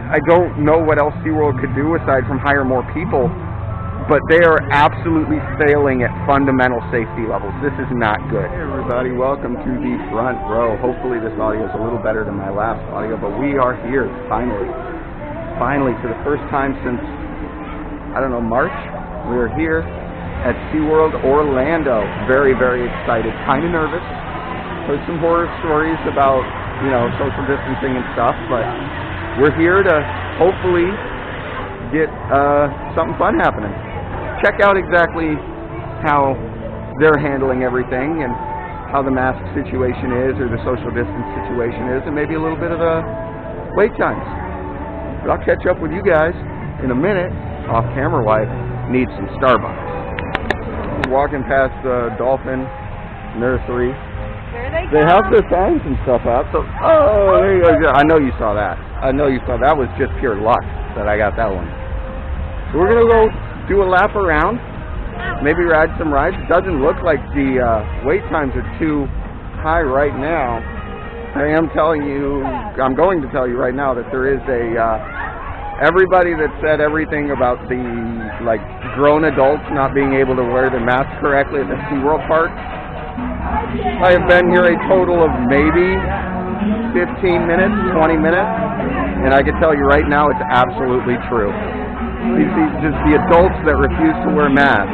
I don't know what else SeaWorld could do aside from hire more people, but they are absolutely failing at fundamental safety levels. This is not good. Hey everybody, welcome to the front row. Hopefully this audio is a little better than my last audio, but we are here finally. Finally, for the first time since, I don't know, March, we are here at Seaworld Orlando. Very, very excited. Kind of nervous. Heard some horror stories about, you know, social distancing and stuff, but we're here to hopefully get something fun happening. Check out exactly how they're handling everything and how the mask situation is, or the social distance situation is, and maybe a little bit of the wait times. But I'll catch up with you guys in a minute, off camera wise. Need some Starbucks. Walking past the Dolphin Nursery. There they go. They have their signs and stuff out. So, oh, there you go. I know you saw that. I know you saw that. Was just pure luck that I got that one. So we're gonna go do a lap around. Maybe ride some rides. It doesn't look like the wait times are too high right now. I am telling you, I'm going to tell you right now that there is everybody that said everything about the grown adults not being able to wear their masks correctly at the SeaWorld park. I have been here a total of maybe 15 minutes, 20 minutes, and I can tell you right now it's absolutely true. Just the adults that refuse to wear masks.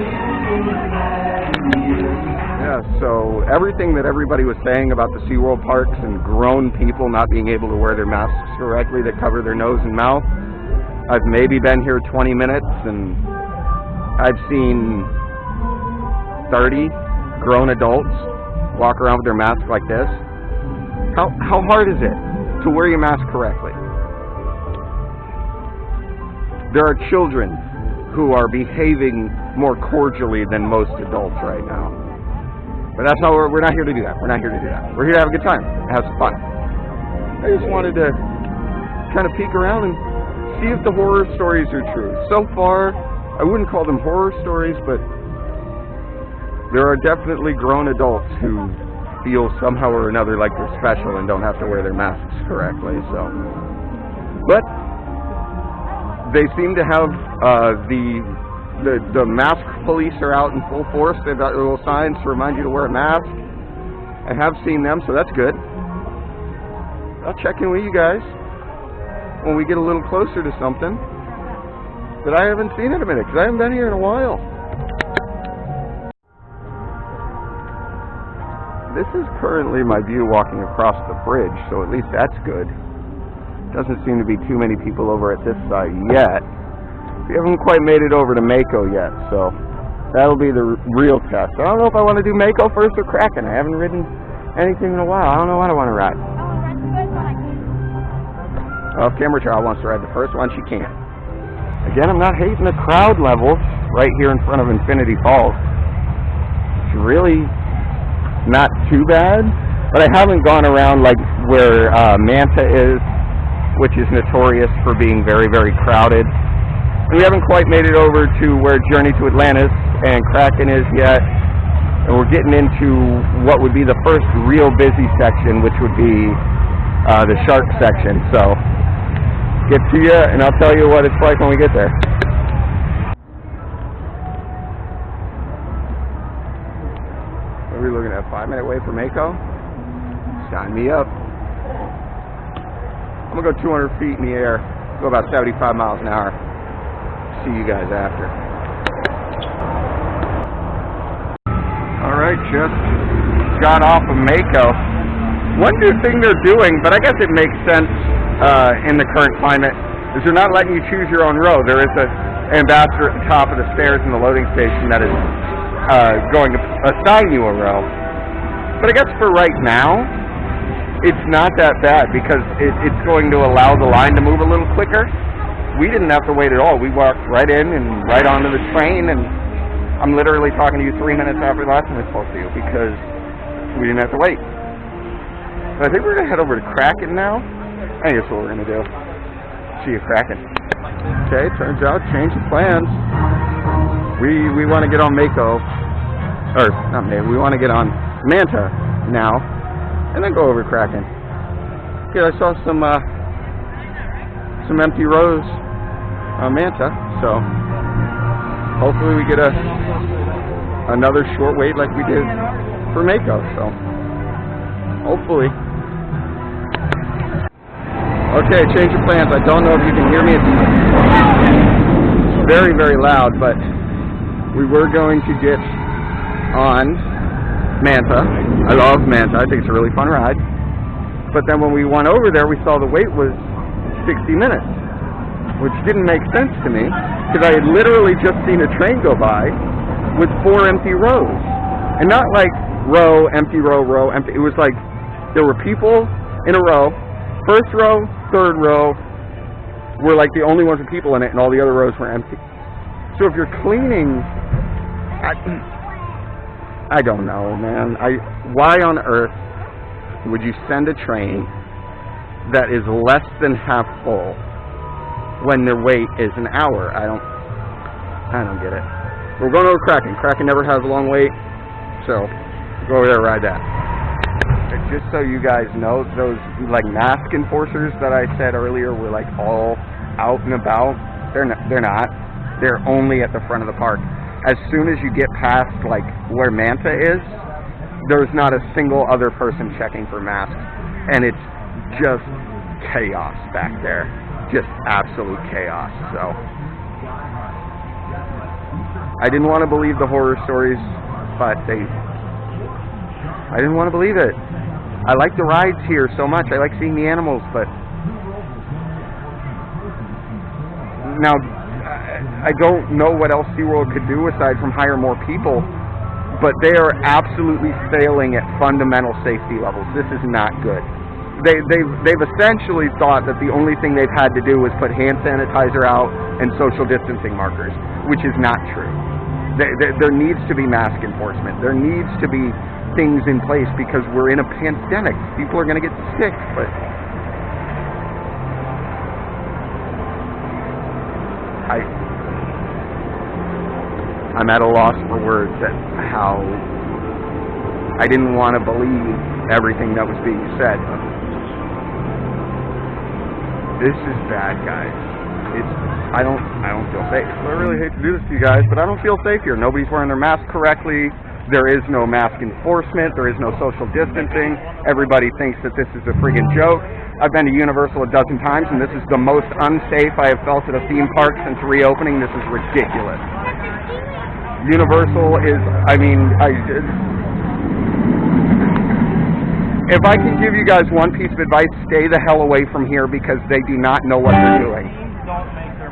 Yeah, so everything that everybody was saying about the SeaWorld parks and grown people not being able to wear their masks correctly that cover their nose and mouth, I've maybe been here 20 minutes and I've seen 30 grown adults walk around with their mask like this. How hard is it to wear your mask correctly? There are children who are behaving more cordially than most adults right now. But that's how we're not here to do that. We're not here to do that. We're here to have a good time, have some fun. I just wanted to kind of peek around and see if the horror stories are true. So far, I wouldn't call them horror stories, but there are definitely grown adults who feel somehow or another like they're special and don't have to wear their masks correctly. So, but they seem to have the mask police are out in full force. They've got little signs to remind you to wear a mask. I have seen them, so that's good. I'll check in with you guys when we get a little closer to something that I haven't seen in a minute, because I haven't been here in a while. This is currently my view walking across the bridge, so at least that's good. Doesn't seem to be too many people over at this side yet. We haven't quite made it over to Mako yet, so that'll be the real test. I don't know if I want to do Mako first or Kraken. I haven't ridden anything in a while. I don't know what I want to ride. Well, if Camera Child wants to ride the first one, she can. Again, I'm not hating the crowd levels right here in front of Infinity Falls. It's really not too bad, but I haven't gone around like where Manta is, which is notorious for being very, very crowded. And we haven't quite made it over to where Journey to Atlantis and Kraken is yet. And we're getting into what would be the first real busy section, which would be the shark section. So, get to you, and I'll tell you what it's like when we get there. What are we looking at? 5-minute wait for Mako? Sign me up. I'm gonna go 200 feet in the air, go about 75 miles an hour. See you guys after. Alright, just got off of Mako. One new thing they're doing, but I guess it makes sense in the current climate, is they're not letting you choose your own row. There is an ambassador at the top of the stairs in the loading station that is going to assign you a row. But I guess for right now, it's not that bad because it's going to allow the line to move a little quicker. We didn't have to wait at all. We walked right in and right onto the train, and I'm literally talking to you 3 minutes after the last time I spoke to you because we didn't have to wait. But I think we're going to head over to Kraken now. I think that's what we're going to do. See you, Kraken. Okay, turns out, change of plans. We want to get on Mako, or not Mako, we want to get on Manta now, and then go over Kraken. Okay, I saw some some empty rows on Manta, so hopefully we get another short wait like we did for Mako, so hopefully. Okay, change of plans. I don't know if you can hear me. It's very, very loud, but we were going to get on Manta. I love Manta. I think it's a really fun ride. But then when we went over there, we saw the wait was 60 minutes, which didn't make sense to me because I had literally just seen a train go by with 4 empty rows. And not like row, empty row, row, empty. It was like there were people in a row. First row, third row were like the only ones with people in it, and all the other rows were empty. So if you're cleaning, I don't know, man. Why on earth would you send a train that is less than half full when their wait is an hour? I don't get it. We're going over Kraken. Kraken never has a long wait, so go over there and ride that. Just so you guys know, those like mask enforcers that I said earlier were like all out and about. They're not. They're only at the front of the park. As soon as you get past like where Manta is, there's not a single other person checking for masks, and it's just chaos back there. Just absolute chaos. So I didn't want to believe the horror stories, but I didn't want to believe it. I like the rides here so much. I like seeing the animals, but now I don't know what else SeaWorld could do aside from hire more people, but they are absolutely failing at fundamental safety levels. This is not good. They've essentially thought that the only thing they've had to do was put hand sanitizer out and social distancing markers, which is not true. There needs to be mask enforcement. There needs to be things in place because we're in a pandemic. People are going to get sick, but I'm at a loss for words at how I didn't want to believe everything that was being said. This is bad, guys. I don't feel safe. I really hate to do this to you guys, but I don't feel safe here. Nobody's wearing their mask correctly. There is no mask enforcement. There is no social distancing. Everybody thinks that this is a friggin' joke. I've been to Universal a dozen times, and this is the most unsafe I have felt at a theme park since reopening. This is ridiculous. Universal is, if I can give you guys one piece of advice, stay the hell away from here because they do not know what they're doing.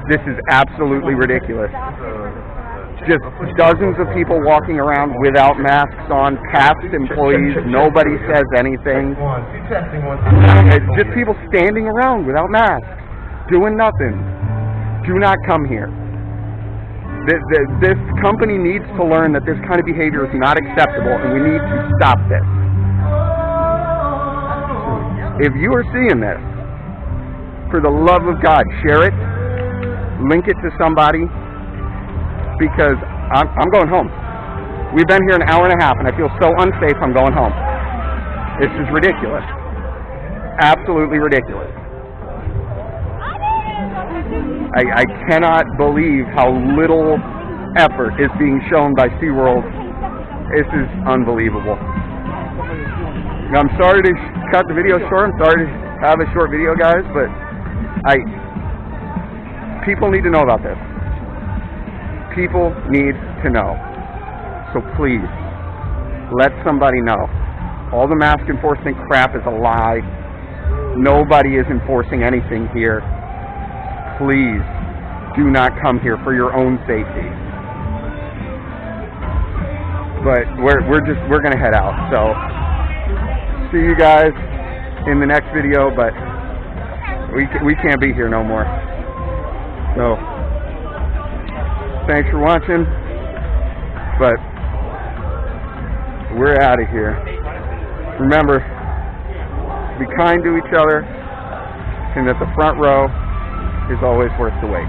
This is absolutely ridiculous. Just dozens of people walking around without masks on, past employees, nobody says anything. It's just people standing around without masks, doing nothing. Do not come here. This company needs to learn that this kind of behavior is not acceptable, and we need to stop this. If you are seeing this, for the love of God, share it, link it to somebody, because I'm going home. We've been here an hour and a half, and I feel so unsafe, I'm going home. This is ridiculous. Absolutely ridiculous. I cannot believe how little effort is being shown by SeaWorld. This is unbelievable. Now, I'm sorry to cut the video short. I'm sorry to have a short video, guys, but people need to know about this. People need to know. So please, let somebody know. All the mask enforcement crap is a lie. Nobody is enforcing anything here. Please do not come here for your own safety. But we're gonna head out. So see you guys in the next video. But we can't be here no more. So thanks for watching. But we're out of here. Remember, be kind to each other, and that the front row is always worth the wait.